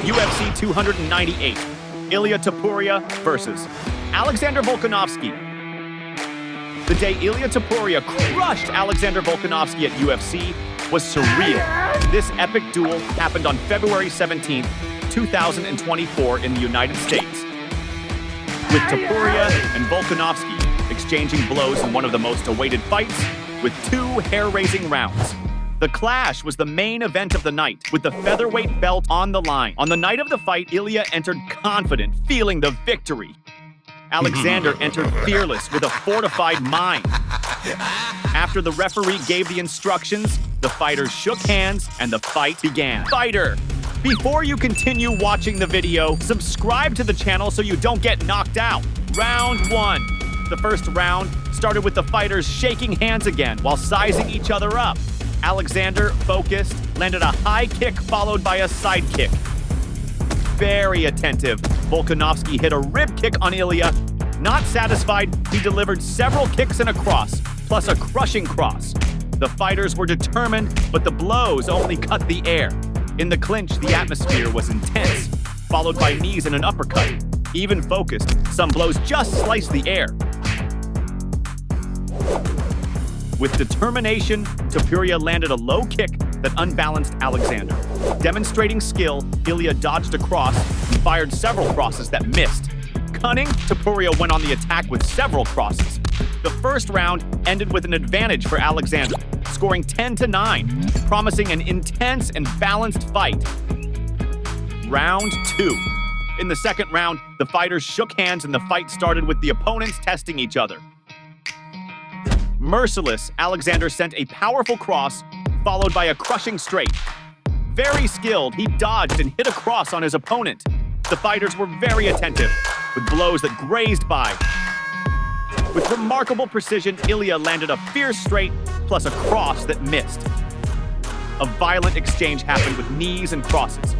UFC 298, Ilia Topuria versus Alexander Volkanovski. The day Ilia Topuria crushed Alexander Volkanovski at UFC was surreal. This epic duel happened on February 17th, 2024 in the United States, with Topuria and Volkanovski exchanging blows in one of the most awaited fights with 2 hair-raising rounds. The clash was the main event of the night, with the featherweight belt on the line. On the night of the fight, Ilia entered confident, feeling the victory. Alexander entered fearless with a fortified mind. After the referee gave the instructions, the fighters shook hands and the fight began. Fighter, before you continue watching the video, subscribe to the channel so you don't get knocked out. Round 1. The first round started with the fighters shaking hands again while sizing each other up. Alexander, focused, landed a high kick followed by a side kick. Very attentive, Volkanovski hit a rib kick on Ilia. Not satisfied, he delivered several kicks and a cross, plus a crushing cross. The fighters were determined, but the blows only cut the air. In the clinch, the atmosphere was intense, followed by knees and an uppercut. Even focused, some blows just sliced the air. With determination, Topuria landed a low kick that unbalanced Alexander. Demonstrating skill, Ilia dodged a cross and fired several crosses that missed. Cunning, Topuria went on the attack with several crosses. The first round ended with an advantage for Alexander, scoring 10-9, promising an intense and balanced fight. Round 2. In the second round, the fighters shook hands and the fight started with the opponents testing each other. Merciless, Alexander sent a powerful cross, followed by a crushing straight. Very skilled, he dodged and hit a cross on his opponent. The fighters were very attentive, with blows that grazed by. With remarkable precision, Ilia landed a fierce straight, plus a cross that missed. A violent exchange happened with knees and crosses,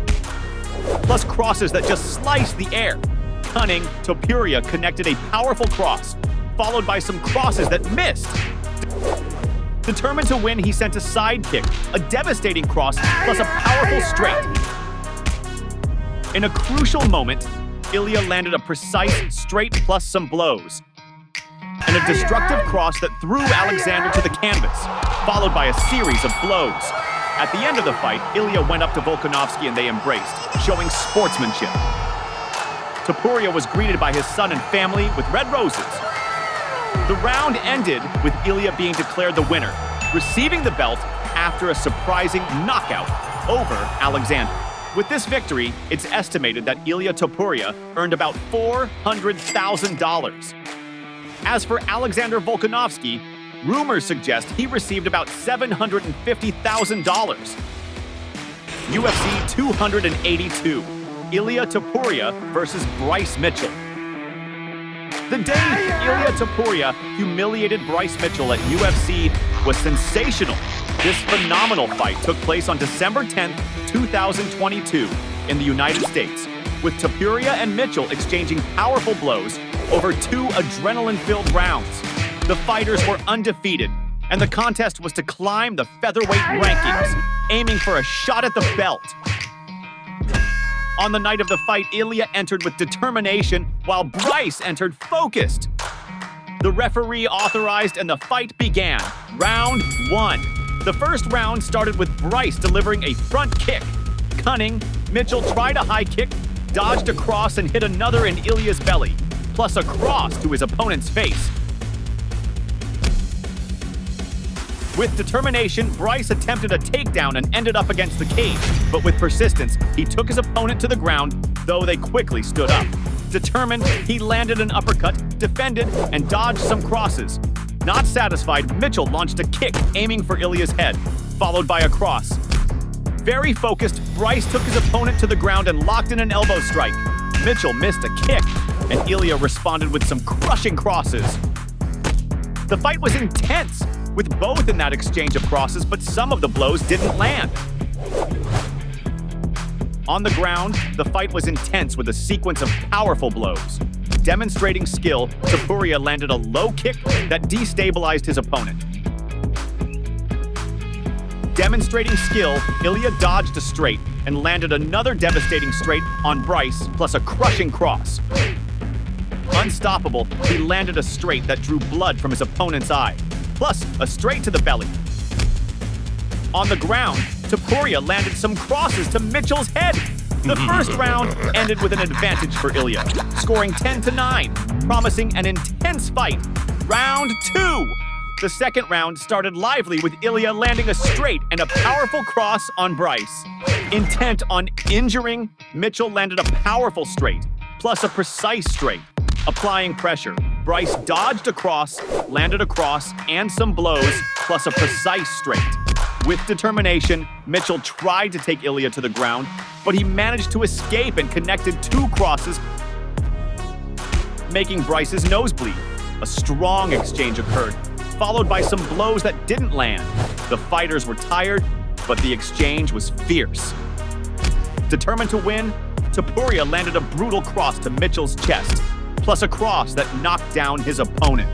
plus crosses that just sliced the air. Cunning, Topuria connected a powerful cross, followed by some crosses that missed. Determined to win, he sent a side kick, a devastating cross, plus a powerful straight. In a crucial moment, Ilia landed a precise straight plus some blows, and a destructive cross that threw Alexander to the canvas, followed by a series of blows. At the end of the fight, Ilia went up to Volkanovski and they embraced, showing sportsmanship. Topuria was greeted by his son and family with red roses. The round ended with Ilia being declared the winner, receiving the belt after a surprising knockout over Alexander. With this victory, it's estimated that Ilia Topuria earned about $400,000. As for Alexander Volkanovski, rumors suggest he received about $750,000. UFC 282, Ilia Topuria versus Bryce Mitchell. The day Ilia Topuria humiliated Bryce Mitchell at UFC was sensational. This phenomenal fight took place on December 10th, 2022 in the United States, with Topuria and Mitchell exchanging powerful blows over 2 adrenaline-filled rounds. The fighters were undefeated, and the contest was to climb the featherweight rankings, aiming for a shot at the belt. On the night of the fight, Ilia entered with determination, while Bryce entered focused. The referee authorized and the fight began. Round 1. The first round started with Bryce delivering a front kick. Cunning, Mitchell tried a high kick, dodged a cross and hit another in Ilia's belly, plus a cross to his opponent's face. With determination, Bryce attempted a takedown and ended up against the cage, but with persistence, he took his opponent to the ground, though they quickly stood up. Determined, he landed an uppercut, defended, and dodged some crosses. Not satisfied, Mitchell launched a kick, aiming for Ilia's head, followed by a cross. Very focused, Bryce took his opponent to the ground and locked in an elbow strike. Mitchell missed a kick, and Ilia responded with some crushing crosses. The fight was intense, with both in that exchange of crosses, but some of the blows didn't land. On the ground, the fight was intense with a sequence of powerful blows. Demonstrating skill, Topuria landed a low kick that destabilized his opponent. Demonstrating skill, Ilia dodged a straight and landed another devastating straight on Bryce, plus a crushing cross. Unstoppable, he landed a straight that drew blood from his opponent's eye, plus a straight to the belly. On the ground, Topuria landed some crosses to Mitchell's head. The first round ended with an advantage for Ilia, scoring 10-9, promising an intense fight. Round 2. The second round started lively with Ilia landing a straight and a powerful cross on Bryce. Intent on injuring, Mitchell landed a powerful straight, plus a precise straight. Applying pressure, Bryce dodged a cross, landed a cross, and some blows, plus a precise straight. With determination, Mitchell tried to take Ilia to the ground, but he managed to escape and connected 2 crosses, making Bryce's nose bleed. A strong exchange occurred, followed by some blows that didn't land. The fighters were tired, but the exchange was fierce. Determined to win, Topuria landed a brutal cross to Mitchell's chest, plus a cross that knocked down his opponent.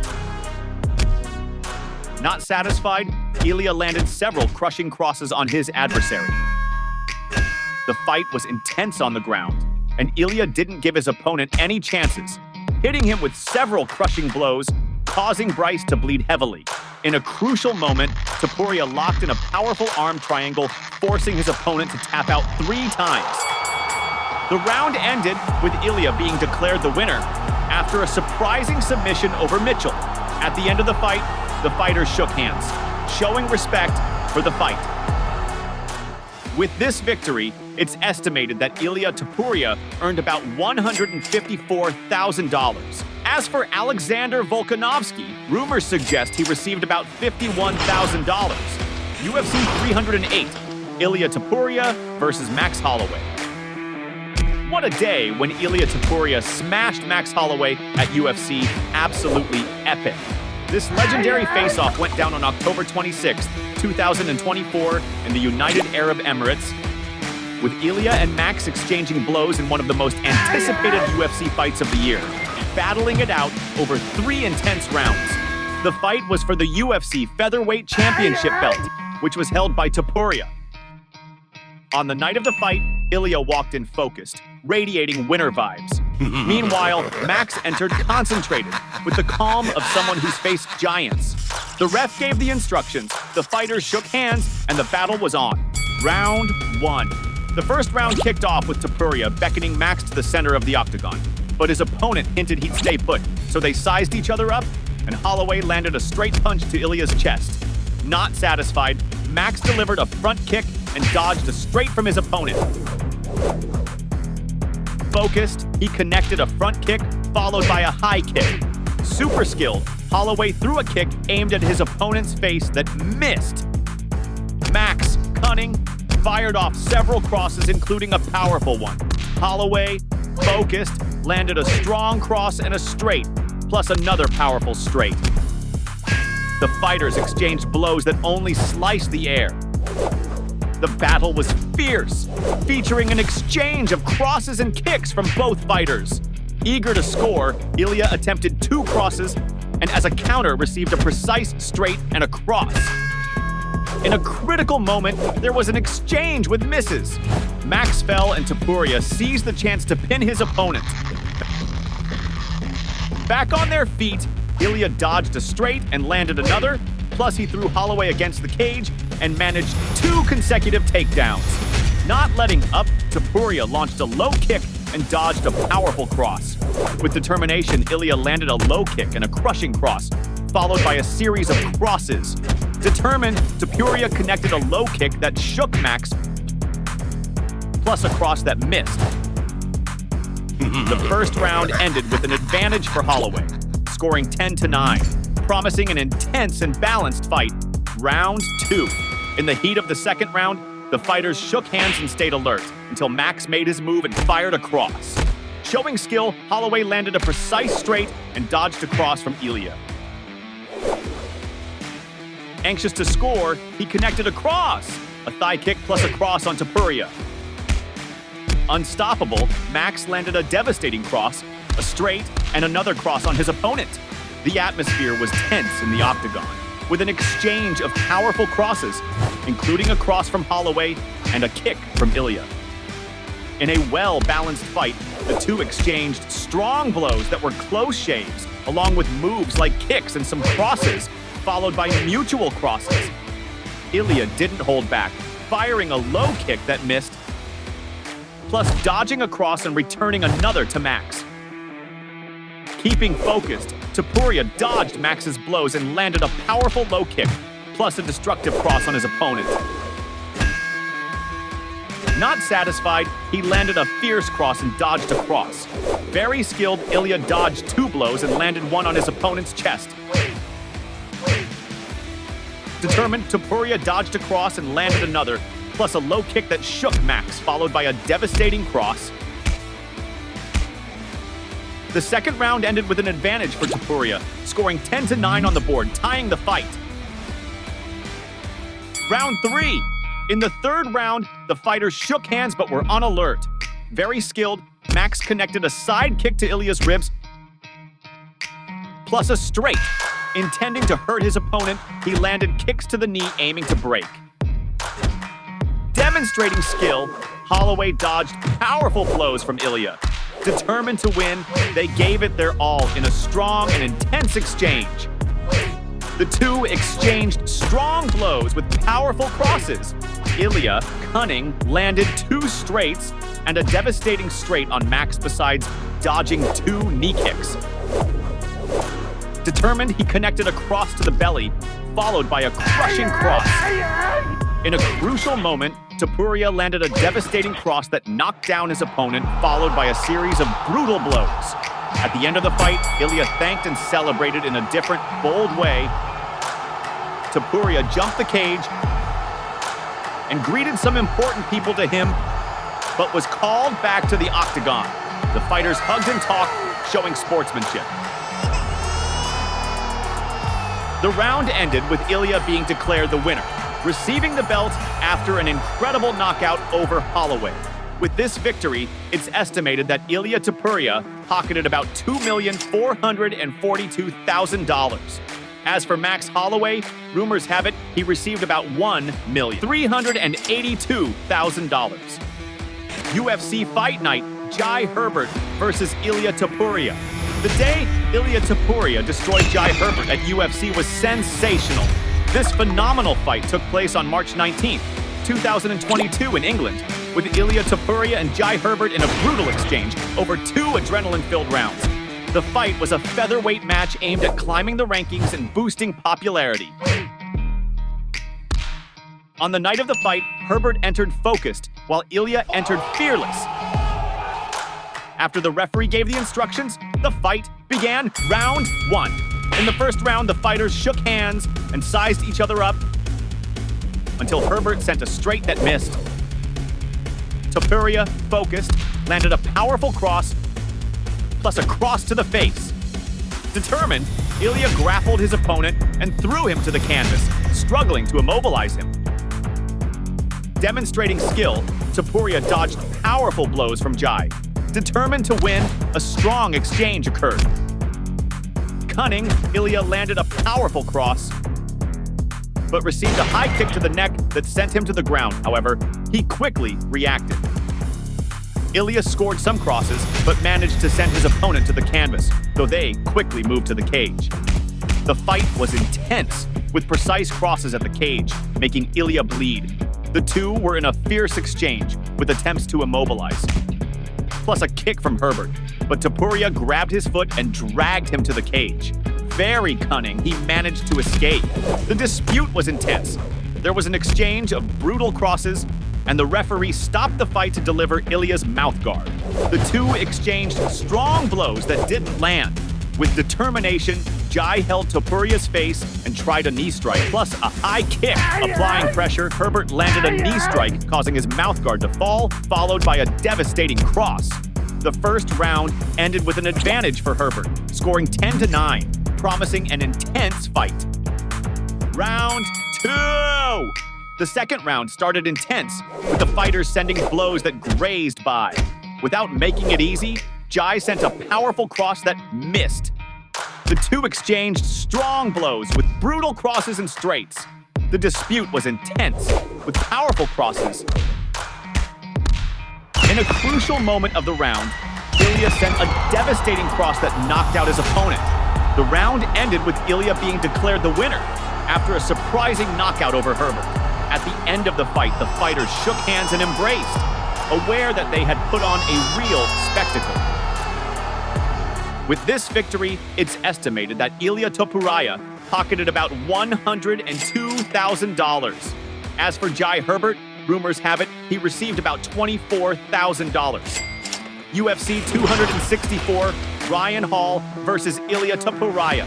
Not satisfied, Ilia landed several crushing crosses on his adversary. The fight was intense on the ground, and Ilia didn't give his opponent any chances, hitting him with several crushing blows, causing Bryce to bleed heavily. In a crucial moment, Topuria locked in a powerful arm triangle, forcing his opponent to tap out 3 times. The round ended with Ilia being declared the winner after a surprising submission over Mitchell. At the end of the fight, the fighters shook hands, showing respect for the fight. With this victory, it's estimated that Ilia Topuria earned about $154,000. As for Alexander Volkanovski, rumors suggest he received about $51,000. UFC 308, Ilia Topuria versus Max Holloway. What a day when Ilia Topuria smashed Max Holloway at UFC. Absolutely epic. This legendary face-off went down on October 26, 2024 in the United Arab Emirates, with Ilia and Max exchanging blows in one of the most anticipated UFC fights of the year, battling it out over 3 intense rounds. The fight was for the UFC Featherweight Championship belt, which was held by Topuria. On the night of the fight, Ilia walked in focused, radiating winner vibes. Meanwhile, Max entered concentrated, with the calm of someone who's faced giants. The ref gave the instructions, the fighters shook hands, and the battle was on. Round 1. The first round kicked off with Topuria beckoning Max to the center of the octagon, but his opponent hinted he'd stay put, so they sized each other up, and Holloway landed a straight punch to Ilia's chest. Not satisfied, Max delivered a front kick and dodged a straight from his opponent. Focused, he connected a front kick followed by a high kick. Super skilled, Holloway threw a kick aimed at his opponent's face that missed. Max, cunning, fired off several crosses, including a powerful one. Holloway, focused, landed a strong cross and a straight, plus another powerful straight. The fighters exchanged blows that only sliced the air. The battle was fierce, featuring an exchange of crosses and kicks from both fighters. Eager to score, Ilia attempted 2 crosses and as a counter received a precise straight and a cross. In a critical moment, there was an exchange with misses. Max fell and Topuria seized the chance to pin his opponent. Back on their feet, Ilia dodged a straight and landed another, plus he threw Holloway against the cage and managed 2 consecutive takedowns. Not letting up, Topuria launched a low kick and dodged a powerful cross. With determination, Ilia landed a low kick and a crushing cross, followed by a series of crosses. Determined, Topuria connected a low kick that shook Max, plus a cross that missed. The first round ended with an advantage for Holloway, scoring 10-9, promising an intense and balanced fight. Round 2. In the heat of the second round, the fighters shook hands and stayed alert until Max made his move and fired a cross. Showing skill, Holloway landed a precise straight and dodged a cross from Ilia. Anxious to score, he connected a cross, a thigh kick plus a cross on Topuria. Unstoppable, Max landed a devastating cross, a straight, and another cross on his opponent. The atmosphere was tense in the octagon, with an exchange of powerful crosses, including a cross from Holloway and a kick from Ilia. In a well-balanced fight, the two exchanged strong blows that were close shaves, along with moves like kicks and some crosses, followed by mutual crosses. Ilia didn't hold back, firing a low kick that missed, plus dodging a cross and returning another to Max. Keeping focused, Topuria dodged Max's blows and landed a powerful low kick, plus a destructive cross on his opponent. Not satisfied, he landed a fierce cross and dodged a cross. Very skilled, Ilia dodged two blows and landed one on his opponent's chest. Determined, Topuria dodged a cross and landed another, plus a low kick that shook Max, followed by a devastating cross. The second round ended with an advantage for Topuria, scoring 10-9 on the board, tying the fight. Round 3. In the third round, the fighters shook hands but were on alert. Very skilled, Max connected a side kick to Ilia's ribs, plus a straight. Intending to hurt his opponent, he landed kicks to the knee, aiming to break. Demonstrating skill, Holloway dodged powerful blows from Ilia. Determined to win, they gave it their all in a strong and intense exchange. The two exchanged strong blows with powerful crosses. Ilia, cunning, landed two straights and a devastating straight on Max besides dodging two knee kicks. Determined, he connected a cross to the belly, followed by a crushing cross. In a crucial moment, Topuria landed a devastating cross that knocked down his opponent, followed by a series of brutal blows. At the end of the fight, Ilia thanked and celebrated in a different, bold way. Topuria jumped the cage and greeted some important people to him, but was called back to the octagon. The fighters hugged and talked, showing sportsmanship. The round ended with Ilia being declared the winner, receiving the belt after an incredible knockout over Holloway. With this victory, it's estimated that Ilia Topuria pocketed about $2,442,000. As for Max Holloway, rumors have it he received about $1,382,000. UFC Fight Night, Jai Herbert versus Ilia Topuria. The day Ilia Topuria destroyed Jai Herbert at UFC was sensational. This phenomenal fight took place on March 19th, 2022 in England, with Ilia Topuria and Jai Herbert in a brutal exchange over two adrenaline-filled rounds. The fight was a featherweight match aimed at climbing the rankings and boosting popularity. On the night of the fight, Herbert entered focused, while Ilia entered fearless. After the referee gave the instructions, the fight began. Round 1. In the first round, the fighters shook hands and sized each other up until Herbert sent a straight that missed. Topuria, focused, landed a powerful cross, plus a cross to the face. Determined, Ilia grappled his opponent and threw him to the canvas, struggling to immobilize him. Demonstrating skill, Topuria dodged powerful blows from Jai. Determined to win, a strong exchange occurred. Cunning, Ilia landed a powerful cross, but received a high kick to the neck that sent him to the ground. However, he quickly reacted. Ilia scored some crosses, but managed to send his opponent to the canvas, though they quickly moved to the cage. The fight was intense, with precise crosses at the cage, making Ilia bleed. The two were in a fierce exchange, with attempts to immobilize, plus a kick from Herbert, but Topuria grabbed his foot and dragged him to the cage. Very cunning, he managed to escape. The dispute was intense. There was an exchange of brutal crosses, and the referee stopped the fight to deliver Ilia's mouthguard. The two exchanged strong blows that didn't land. With determination, Jai held Topuria's face and tried a knee strike, plus a high kick. Applying pressure, Herbert landed a knee strike, causing his mouthguard to fall, followed by a devastating cross. The first round ended with an advantage for Herbert, scoring 10-9, promising an intense fight. Round 2! The second round started intense, with the fighters sending blows that grazed by. Without making it easy, Jai sent a powerful cross that missed. The two exchanged strong blows with brutal crosses and straights. The dispute was intense, with powerful crosses. In a crucial moment of the round, Ilia sent a devastating cross that knocked out his opponent. The round ended with Ilia being declared the winner after a surprising knockout over Herbert. At the end of the fight, the fighters shook hands and embraced, aware that they had put on a real spectacle. With this victory, it's estimated that Ilia Topuria pocketed about $102,000. As for Jai Herbert, rumors have it he received about $24,000. UFC 264, Ryan Hall versus Ilia Topuria.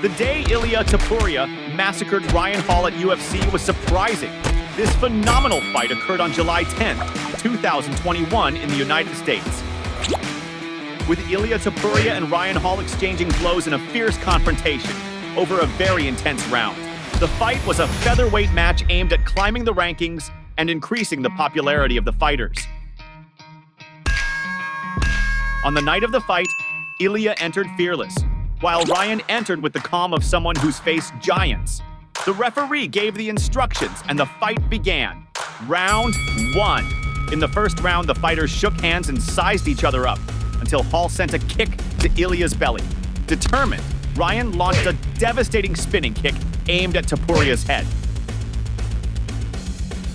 The day Ilia Topuria massacred Ryan Hall at UFC was surprising. This phenomenal fight occurred on July 10th, 2021 in the United States. With Ilia Topuria and Ryan Hall exchanging blows in a fierce confrontation over a very intense round. The fight was a featherweight match aimed at climbing the rankings and increasing the popularity of the fighters. On the night of the fight, Ilia entered fearless, while Ryan entered with the calm of someone who's faced giants. The referee gave the instructions and the fight began. Round 1. In the first round, the fighters shook hands and sized each other up until Hall sent a kick to Ilia's belly. Determined, Ryan launched a devastating spinning kick aimed at Topuria's head.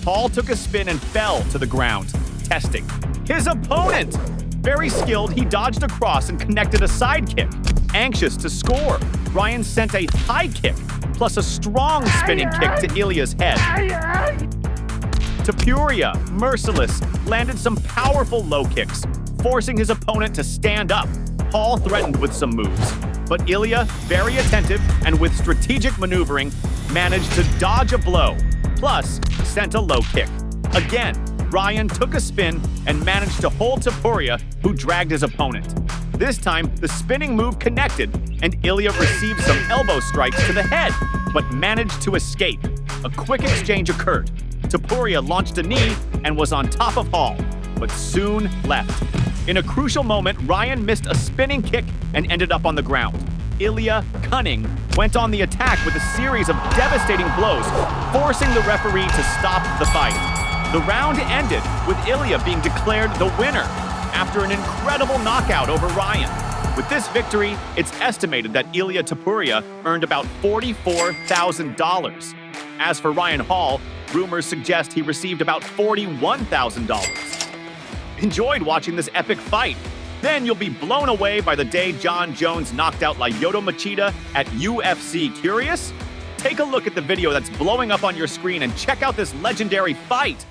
Hall took a spin and fell to the ground, testing his opponent. Very skilled, he dodged across and connected a side kick. Anxious to score, Ryan sent a high kick plus a strong spinning kick to Ilia's head. Topuria, merciless, landed some powerful low kicks, forcing his opponent to stand up. Hall threatened with some moves, but Ilia, very attentive and with strategic maneuvering, managed to dodge a blow, plus sent a low kick. Again, Ryan took a spin and managed to hold Topuria, who dragged his opponent. This time, the spinning move connected, and Ilia received some elbow strikes to the head, but managed to escape. A quick exchange occurred. Topuria launched a knee and was on top of Hall, but soon left. In a crucial moment, Ryan missed a spinning kick and ended up on the ground. Ilia, cunning, went on the attack with a series of devastating blows, forcing the referee to stop the fight. The round ended with Ilia being declared the winner after an incredible knockout over Ryan. With this victory, it's estimated that Ilia Topuria earned about $44,000. As for Ryan Hall, rumors suggest he received about $41,000. Enjoyed watching this epic fight? Then you'll be blown away by the day John Jones knocked out Lyoto Machida at UFC. Curious? Take a look at the video that's blowing up on your screen and check out this legendary fight.